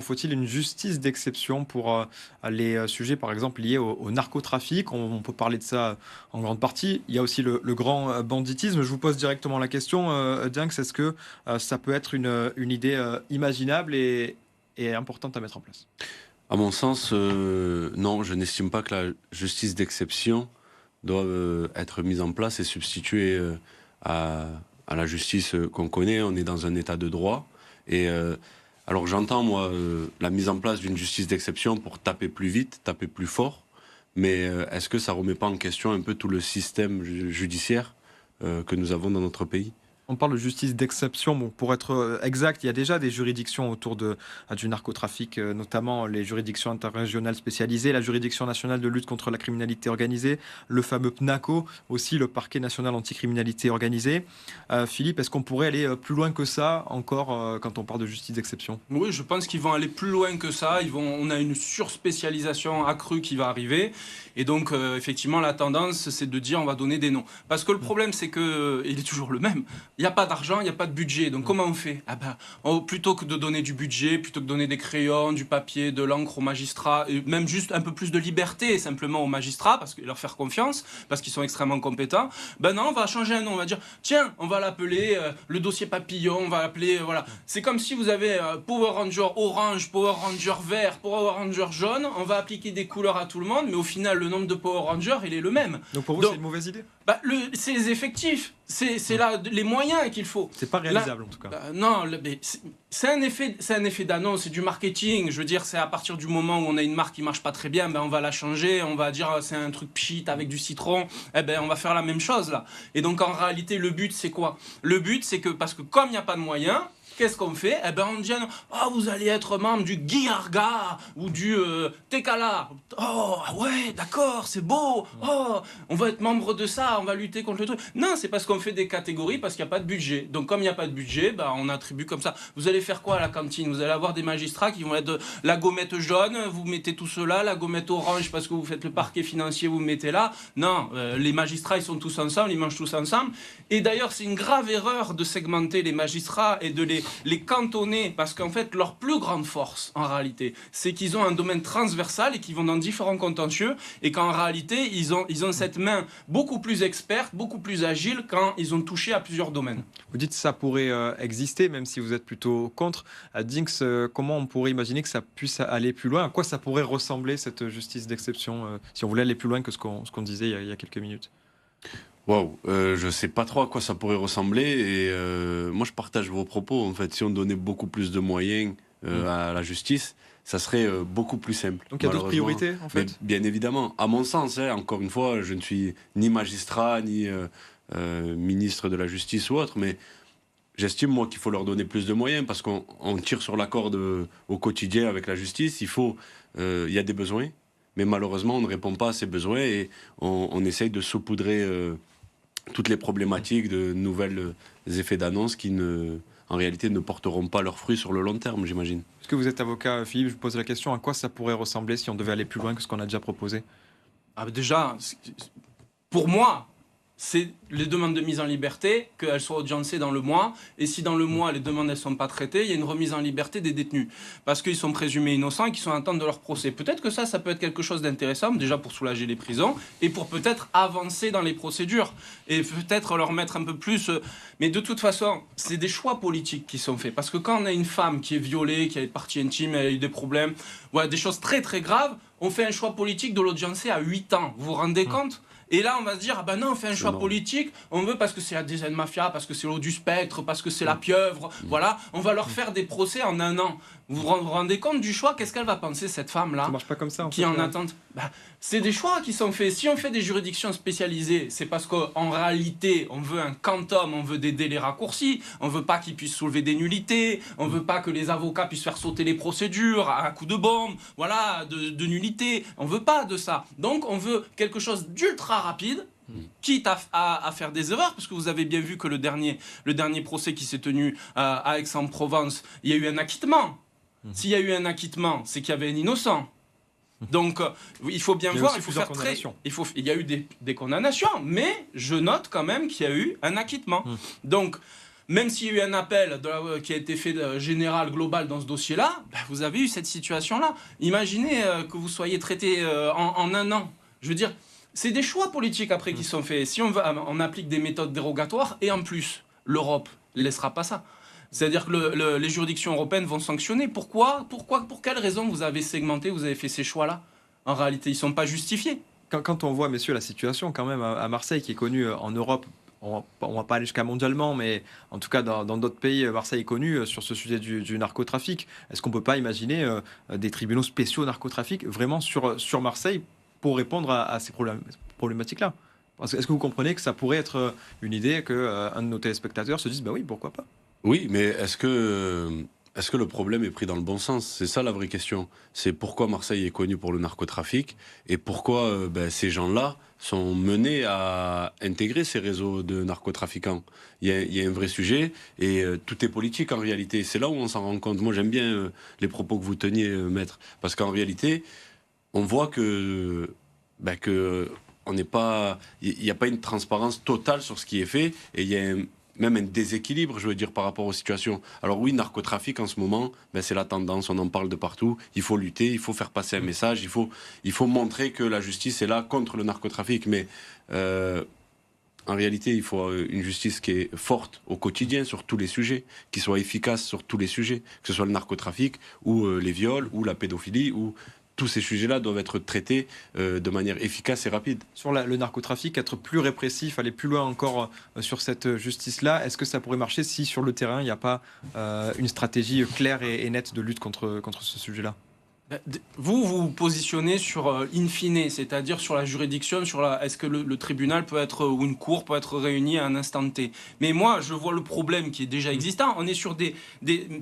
faut-il une justice d'exception pour les sujets, par exemple, liés au narcotrafic? On peut parler de ça en grande partie. Il y a aussi le grand banditisme. Je vous pose directement la question, Dinks, est-ce que ça peut être une idée imaginable et importante à mettre en place? À mon sens, non, je n'estime pas que la justice d'exception doit être mise en place et substituée à, à la justice qu'on connaît. On est dans un état de droit. Et alors j'entends, moi, la mise en place d'une justice d'exception pour taper plus vite, taper plus fort. Mais est-ce que ça remet pas en question un peu tout le système judiciaire que nous avons dans notre pays? On parle de justice d'exception. Bon, pour être exact, il y a déjà des juridictions autour du narcotrafic, notamment les juridictions interrégionales spécialisées, la juridiction nationale de lutte contre la criminalité organisée, le fameux PNACO, aussi le parquet national anticriminalité organisée. Philippe, est-ce qu'on pourrait aller plus loin que ça encore quand on parle de justice d'exception? Oui, je pense qu'ils vont aller plus loin que ça. On a une surspécialisation accrue qui va arriver. Et donc, effectivement, la tendance, c'est de dire on va donner des noms. Parce que le problème, c'est que il est toujours le même. Il n'y a pas d'argent, il n'y a pas de budget. Donc, comment on fait? Plutôt que de donner du budget, plutôt que de donner des crayons, du papier, de l'encre aux magistrats, et même juste un peu plus de liberté simplement aux magistrats, parce que leur faire confiance, parce qu'ils sont extrêmement compétents, ben non, on va changer un nom. On va dire, tiens, on va l'appeler le dossier papillon, on va l'appeler, voilà. C'est comme si vous avez Power Ranger orange, Power Ranger vert, Power Ranger jaune, on va appliquer des couleurs à tout le monde, mais au final, le nombre de Power Rangers, il est le même. Donc pour vous, c'est une mauvaise idée? C'est les effectifs, c'est là les moyens qu'il faut. C'est pas réalisable en tout cas. Non, c'est un effet d'annonce, c'est du marketing. Je veux dire, c'est à partir du moment où on a une marque qui marche pas très bien, ben on va la changer, on va dire c'est un truc pchit avec du citron. Eh ben on va faire la même chose là. Et donc en réalité, le but c'est quoi? Le but c'est que parce que comme il n'y a pas de moyens, qu'est-ce qu'on fait? Eh ben on dit vous allez être membre du Guiarga ou du Tekala. Oh ouais, d'accord, c'est beau. Oh, on va être membre de ça, on va lutter contre le truc. Non, c'est parce qu'on fait des catégories parce qu'il n'y a pas de budget. Donc comme il n'y a pas de budget, on attribue comme ça. Vous allez faire quoi à la cantine? Vous allez avoir des magistrats qui vont être la gommette jaune, vous mettez tout cela, la gommette orange parce que vous faites le parquet financier, vous mettez là. Non, les magistrats ils sont tous ensemble, ils mangent tous ensemble. Et d'ailleurs c'est une grave erreur de segmenter les magistrats et de les cantonner, parce qu'en fait, leur plus grande force, en réalité, c'est qu'ils ont un domaine transversal et qu'ils vont dans différents contentieux, et qu'en réalité, ils ont cette main beaucoup plus experte, beaucoup plus agile quand ils ont touché à plusieurs domaines. Vous dites que ça pourrait exister, même si vous êtes plutôt contre. Dinks, comment on pourrait imaginer que ça puisse aller plus loin? À quoi ça pourrait ressembler, cette justice d'exception, si on voulait aller plus loin que ce qu'on disait il y a quelques minutes? Waouh, je sais pas trop à quoi ça pourrait ressembler et moi je partage vos propos. En fait, si on donnait beaucoup plus de moyens à la justice, ça serait beaucoup plus simple. Donc il y a d'autres priorités en fait? Mais bien évidemment, à mon sens, encore une fois, je ne suis ni magistrat ni ministre de la justice ou autre, mais j'estime moi qu'il faut leur donner plus de moyens parce qu'on tire sur la corde au quotidien avec la justice. Il y a des besoins, mais malheureusement on ne répond pas à ces besoins et on essaye de saupoudrer toutes les problématiques de nouvelles effets d'annonce qui, en réalité, ne porteront pas leurs fruits sur le long terme, j'imagine. Est-ce que vous êtes avocat, Philippe? Je vous pose la question, à quoi ça pourrait ressembler si on devait aller plus loin que ce qu'on a déjà proposé? Déjà, pour moi, c'est les demandes de mise en liberté, qu'elles soient audiencées dans le mois, et si dans le mois les demandes ne sont pas traitées, il y a une remise en liberté des détenus, parce qu'ils sont présumés innocents et qu'ils sont en attente de leur procès. Peut-être que ça peut être quelque chose d'intéressant, déjà pour soulager les prisons, et pour peut-être avancer dans les procédures, et peut-être leur mettre un peu plus... Mais de toute façon, c'est des choix politiques qui sont faits, parce que quand on a une femme qui est violée, qui a des parties intimes, elle a eu des problèmes, des choses très très graves, on fait un choix politique de l'audiencer à 8 ans. Vous vous rendez compte ? Et là, on va se dire, non, on fait un choix politique, on veut parce que c'est la DZ Mafia, parce que c'est l'eau du spectre, parce que c'est la pieuvre, voilà, on va leur faire des procès en 1 an. Vous vous rendez compte du choix? Qu'est-ce qu'elle va penser, cette femme-là? Ça marche pas comme ça, qui en attente. C'est des choix qui sont faits. Si on fait des juridictions spécialisées, c'est parce qu'en réalité, on veut un quantum, on veut des délais raccourcis, on veut pas qu'ils puissent soulever des nullités, on veut pas que les avocats puissent faire sauter les procédures à coup de bombe, voilà, de nullité. On veut pas de ça. Donc, on veut quelque chose d'ultra rapide, quitte à faire des erreurs, parce que vous avez bien vu que le dernier procès qui s'est tenu à Aix-en-Provence, il y a eu un acquittement. S'il y a eu un acquittement, c'est qu'il y avait un innocent. Donc, il faut bien voir, il faut faire très... Il y a eu des condamnations, mais je note quand même qu'il y a eu un acquittement. Donc, même s'il y a eu un appel qui a été fait général, global dans ce dossier-là, vous avez eu cette situation-là. Imaginez que vous soyez traité en un an. Je veux dire, c'est des choix politiques après qui sont faits. Si on applique des méthodes dérogatoires, et en plus, l'Europe ne laissera pas ça. C'est-à-dire que les juridictions européennes vont sanctionner. Pour quelle raison vous avez segmenté, vous avez fait ces choix-là? En réalité, ils ne sont pas justifiés. Quand on voit, messieurs, la situation quand même à Marseille, qui est connue en Europe, on va pas aller jusqu'à mondialement, mais en tout cas dans d'autres pays, Marseille est connue sur ce sujet du narcotrafic. Est-ce qu'on ne peut pas imaginer des tribunaux spéciaux narcotrafic vraiment sur Marseille pour répondre à ces problématiques-là? Est-ce que vous comprenez que ça pourrait être une idée qu'un de nos téléspectateurs se dise, bah oui, pourquoi pas? Oui, mais est-ce que le problème est pris dans le bon sens? C'est ça la vraie question. C'est pourquoi Marseille est connue pour le narcotrafic et pourquoi ces gens-là sont menés à intégrer ces réseaux de narcotrafiquants. Il y a un vrai sujet et tout est politique en réalité. C'est là où on s'en rend compte. Moi j'aime bien les propos que vous teniez, maître, parce qu'en réalité, on voit que on n'est pas, il n'y a pas une transparence totale sur ce qui est fait et il y a même un déséquilibre, je veux dire, par rapport aux situations. Alors oui, narcotrafic en ce moment, c'est la tendance, on en parle de partout. Il faut lutter, il faut faire passer un message, il faut montrer que la justice est là contre le narcotrafic. Mais en réalité, il faut une justice qui est forte au quotidien sur tous les sujets, qui soit efficace sur tous les sujets, que ce soit le narcotrafic ou les viols ou la pédophilie ou tous ces sujets-là doivent être traités de manière efficace et rapide. Sur le narcotrafic, être plus répressif, aller plus loin encore sur cette justice-là, est-ce que ça pourrait marcher si sur le terrain, il n'y a pas une stratégie claire et nette de lutte contre ce sujet-là? Vous vous positionnez sur in fine, c'est-à-dire sur la juridiction, est-ce que le tribunal peut être, ou une cour peut être réunie à un instant T. Mais moi, je vois le problème qui est déjà existant. On est sur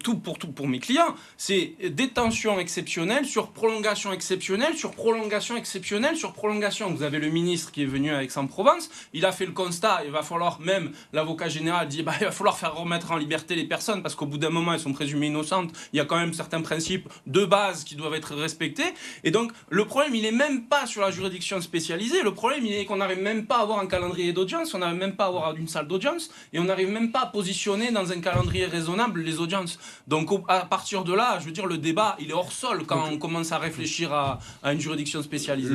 tout pour mes clients, c'est détention exceptionnelle sur prolongation exceptionnelle, sur prolongation exceptionnelle, sur prolongation. Vous avez le ministre qui est venu à Aix-en-Provence, il a fait le constat, il va falloir, même l'avocat général dit, il va falloir faire remettre en liberté les personnes parce qu'au bout d'un moment, elles sont présumées innocentes. Il y a quand même certains principes de base qui doivent être respecté. Et donc, le problème, il n'est même pas sur la juridiction spécialisée. Le problème, il est qu'on n'arrive même pas à avoir un calendrier d'audience, on n'arrive même pas à avoir une salle d'audience, et on n'arrive même pas à positionner dans un calendrier raisonnable les audiences. Donc, à partir de là, je veux dire, le débat, il est hors sol quand on commence à réfléchir à une juridiction spécialisée.